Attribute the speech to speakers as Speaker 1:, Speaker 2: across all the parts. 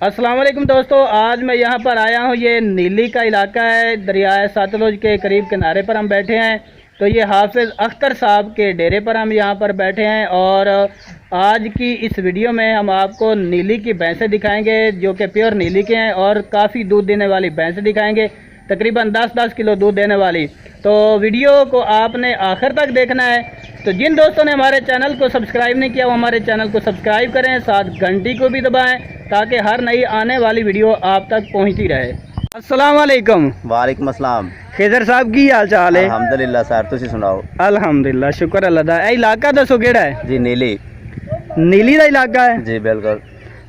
Speaker 1: अस्सलाम वालेकुम दोस्तों, आज मैं यहाँ पर आया हूँ। ये नीली का इलाका है, दरियाए सतलुज के करीब किनारे पर हम बैठे हैं। तो ये हाफिज़ अख्तर साहब के डेरे पर हम यहाँ पर बैठे हैं और आज की इस वीडियो में हम आपको नीली की भैंसें दिखाएंगे जो कि प्योर नीली के हैं और काफ़ी दूध देने वाली भैंसें दिखाएंगे, तकरीबन 10-10 किलो दूध देने वाली। तो वीडियो को आपने आखिर तक देखना है। तो जिन दोस्तों ने हमारे चैनल को सब्सक्राइब नहीं किया वो हमारे चैनल को सब्सक्राइब करें, साथ घंटी को भी दबाएं ताकि हर नई आने वाली वीडियो आप तक पहुंचती रहे। अस्सलाम वालेकुम।
Speaker 2: वालेकुम अस्सलाम।
Speaker 1: खिजर साहब की हाल चाल है?
Speaker 2: अल्हम्दुलिल्लाह सर, तुसी सुनाओ?
Speaker 1: अल्हम्दुलिल्लाह, शुक्र अल्लाह दा। ए इलाका दसो केड़ा है?
Speaker 2: जी नीली।
Speaker 1: नीली का इलाका है
Speaker 2: जी बिल्कुल।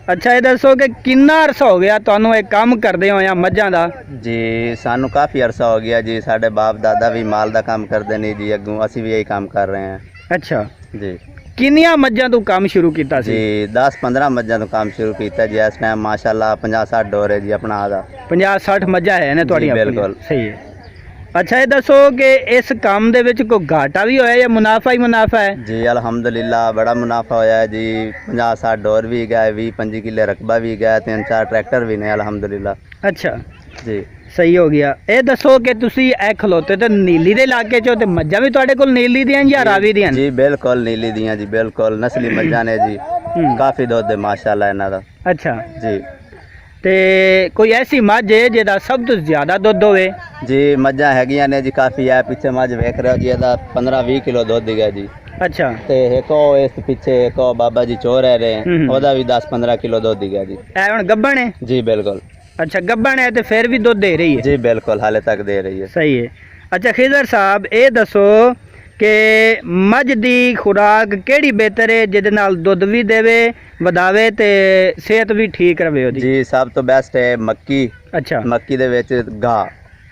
Speaker 1: अच्छा, ये दसो कि कितना अरसा हो गया तुहानू एक काम करदे होया मझां दा?
Speaker 2: जी सानू काफ़ी अरसा हो गया जी, साढ़े बाप दादा भी माल का काम करते नहीं जी, अगों असी भी यही काम कर रहे हैं।
Speaker 1: अच्छा
Speaker 2: जी।
Speaker 1: किन्नियां मझां तू काम शुरू कीता सी?
Speaker 2: जी 10-15 मज्जां तो काम शुरू किया जी। इस टाइम माशाल्लाह 50-60 डोर है जी अपना आधा।
Speaker 1: 50-60 मझां है ने तुहाडी?
Speaker 2: बिल्कुल
Speaker 1: सही है। अच्छा, ये दसो कि इस काम दे विच कोई घाटा भी होया या मुनाफा ही मुनाफा है?
Speaker 2: जी अल्हम्दुलिल्लाह बड़ा मुनाफा होया है जी। 50-60 डोर भी गए, 20-25 किले रकबा भी गया, 3-4 ट्रैक्टर भी ने अल्हम्दुलिल्लाह।
Speaker 1: अच्छा
Speaker 2: जी
Speaker 1: सही हो गया। ये दसो कि तुसी ए खलोते तो नीली दे इलाके चो ते मज्जां भी तुहाडे कोल नीली दियां या रावी दियां?
Speaker 2: जी बिल्कुल नीली दियां जी, बिल्कुल नस्ली मज्जां ने जी, काफ़ी दुध है माशाल्लाह इन्हां दा।
Speaker 1: अच्छा,
Speaker 2: जी
Speaker 1: ते कोई ऐसी मझ है जेदा सब तो ज्यादा दुध होवे?
Speaker 2: जी मज्जां हैगियां ने जी, काफ़ी है। पिछे मझ वेख रहे हो जी, ਇਹਦਾ 15-20 किलो दुध दिया जी।
Speaker 1: अच्छा,
Speaker 2: ते एक ओ इस पिछे एक ओ बाबा जी चोर है रहे, ਉਹਦਾ भी 10-15 किलो दुध दिया जी।
Speaker 1: ए हुण गब्बण है?
Speaker 2: जी बिल्कुल।
Speaker 1: अच्छा, गब्बण है तो फिर भी दुध दे रही है?
Speaker 2: जी बिल्कुल हाले तक दे रही है।
Speaker 1: सही है। अच्छा खिजर साहब, ये दसो कि मझ दी खुराक केड़ी बेहतर है जिहदे नाल दुध भी देवे वधावे ते सेहत भी ठीक रहे ओदी?
Speaker 2: जी सब तो बेस्ट है मक्की।
Speaker 1: अच्छा,
Speaker 2: मक्की दे विच घाह।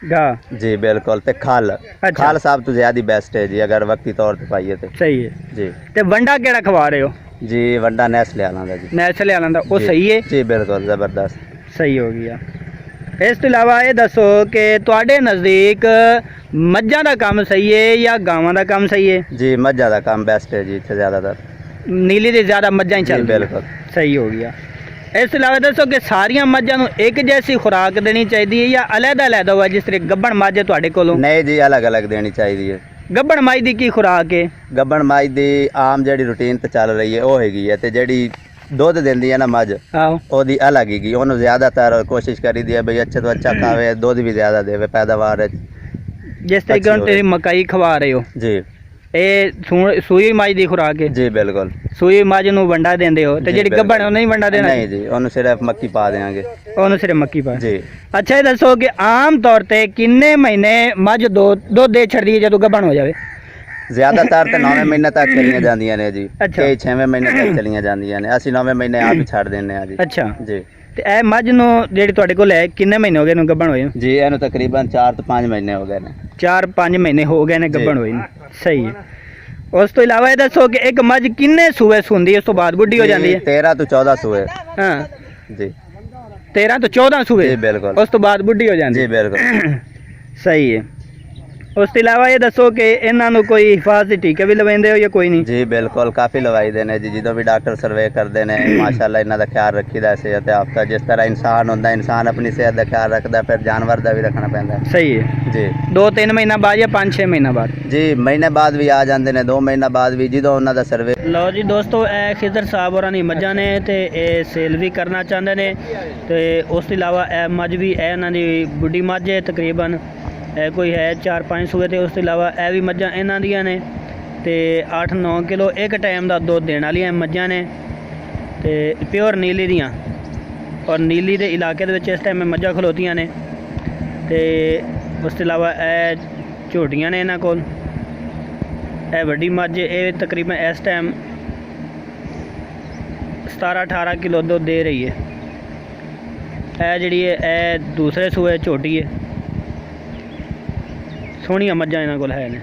Speaker 1: घाह।
Speaker 2: जी बिल्कुल। ते खल।
Speaker 1: अच्छा।
Speaker 2: खल सब तो ज्यादा बेस्ट है जी अगर वक्ती तौर पर पाइए तो।
Speaker 1: सही है।
Speaker 2: जी
Speaker 1: ते वंडा केड़ा खवा रहे हो?
Speaker 2: जी वंडा नेस्ले वाला दा जी।
Speaker 1: नेस्ले वाला दा, वो
Speaker 2: जी।
Speaker 1: सही है?
Speaker 2: जी बिल्कुल जबरदस्त।
Speaker 1: सही हो गया। इस तो इलावा ये दसो कि तुहाडे नज़दीक मझां दा काम सही है या गावां दा काम सही है?
Speaker 2: जी मज्जा का काम बेस्ट है जी इत्थे ज़्यादातर।
Speaker 1: नीली दे ज़्यादा मझां ही चल
Speaker 2: बिल्कुल।
Speaker 1: सही हो गया। इस तो इलावा दसो कि सारियां मझां नूं एक जैसी खुराक देनी चाहिए या अलग-अलग हुआ? जिस तरह गब्बण मझ है तुहाडे कोलों?
Speaker 2: नहीं जी अलग अलग देनी चाहिए।
Speaker 1: गब्बण मझ दी की खुराक है?
Speaker 2: गब्बण मझ दी आम जी रूटीन तो चल रही है वो हैगी है, ते जी दुध देंदी है ना मझ
Speaker 1: आहो
Speaker 2: ओदी अलग हैगी। ओनू ज़्यादातर कोशिश करी दी है भाई अच्छे तो अच्छा खावे, दुध भी ज़्यादा देवे, पैदावार
Speaker 1: जिस तरीके हुण तुसीं मकई खवा रहे हो,
Speaker 2: जी।
Speaker 1: ये सूई मझ दी खुराक है?
Speaker 2: जी बिल्कुल।
Speaker 1: सूई मझ नूं वंडा देंदे हो ते
Speaker 2: जी,
Speaker 1: जिहड़ी गब्बण नहीं वंडा देना?
Speaker 2: नहीं जी ओनू सिर्फ मक्की पा देंगे।
Speaker 1: ओनू सिर्फ मक्की पा?
Speaker 2: जी।
Speaker 1: अच्छा, ये दसो कि आम तौर ते किन्ने महीने मझ दुध दे छड़दी है जदों गब्बण हो जावे?
Speaker 2: ज़्यादातर तो 9वें महीने तक चलियां जांदियां ने जी।
Speaker 1: अच्छा।
Speaker 2: कई 6वें महीने तक चलियां जांदियां ने, असीं 9वें महीने आप ही छड़ देने आ जी।
Speaker 1: अच्छा,
Speaker 2: जी।
Speaker 1: ते ए मझ नूं जेहड़ी तुहाडे कोल है किन्ने महीने हो गए नूं गब्बण होए?
Speaker 2: जी इहनूं तकरीबन 4 तो 5 महीने हो गए ने।
Speaker 1: 4-5 महीने हो गए ने
Speaker 2: जी।
Speaker 1: गब्बण होए ने। सही है। उस तो इलावा ये दसो कि एक मझ किन्ने सूए सूंदी है उस तो बाद बुढ़ी हो जाती है?
Speaker 2: 13 तो 14 सूए।
Speaker 1: हाँ
Speaker 2: जी
Speaker 1: 13 तो 14 सूए?
Speaker 2: जी बिल्कुल।
Speaker 1: उस तो बाद बुढ़ी हो जाती
Speaker 2: जी
Speaker 1: है?
Speaker 2: बिल्कुल।
Speaker 1: सही है। उस तो इलावा ये दसो कि इन्हां नूं कोई हिफाजती टीके भी लवाइंदे हो या कोई नहीं?
Speaker 2: जी बिल्कुल काफ़ी लवाई देने जी, जो भी डॉक्टर सर्वे करते हैं माशाल्लाह इन्हां दा ख्याल रखीदा। सेहत हफ्ता जिस तरह इंसान होंदा, इंसान अपनी सेहत का ख्याल रखता, फिर जानवर का भी रखना पैंदा है।
Speaker 1: सही है।
Speaker 2: जी
Speaker 1: 2-3 महीना बाद या 5-6 महीना बाद?
Speaker 2: जी महीने बाद भी आ जाते हैं, 2 महीना बाद भी जो उन्होंने सर्वे।
Speaker 1: लो जी दोस्तों, ए खिजर साहब होरां दी मझां ने ते ए सेल भी करना चाहते हैं। तो उस तो इलावा ए मझ भी ए इन्हां दी बुढ़ी मझ है, तकरीबन कोई है 4-5 सूए। तो उस तो इलावा ए भी मझां इन्हां दियां ने ते 8-9 किलो एक टाइम का दुध देने वाली मझां ने ते प्योर नीली दियां। और नीली दे इलाके दे विच इस टाइम मझां खलोतियां ने ते उस तो इलावा ए झोटियां ने इन्हां कोल। ए वड्डी मझ ये तकरीबन इस टाइम 17-18 किलो दुध दे रही है। ए जिहड़ी है ए दूसरे सूए झोटी है। सोहणियां मझां इन्हां कोल है ने।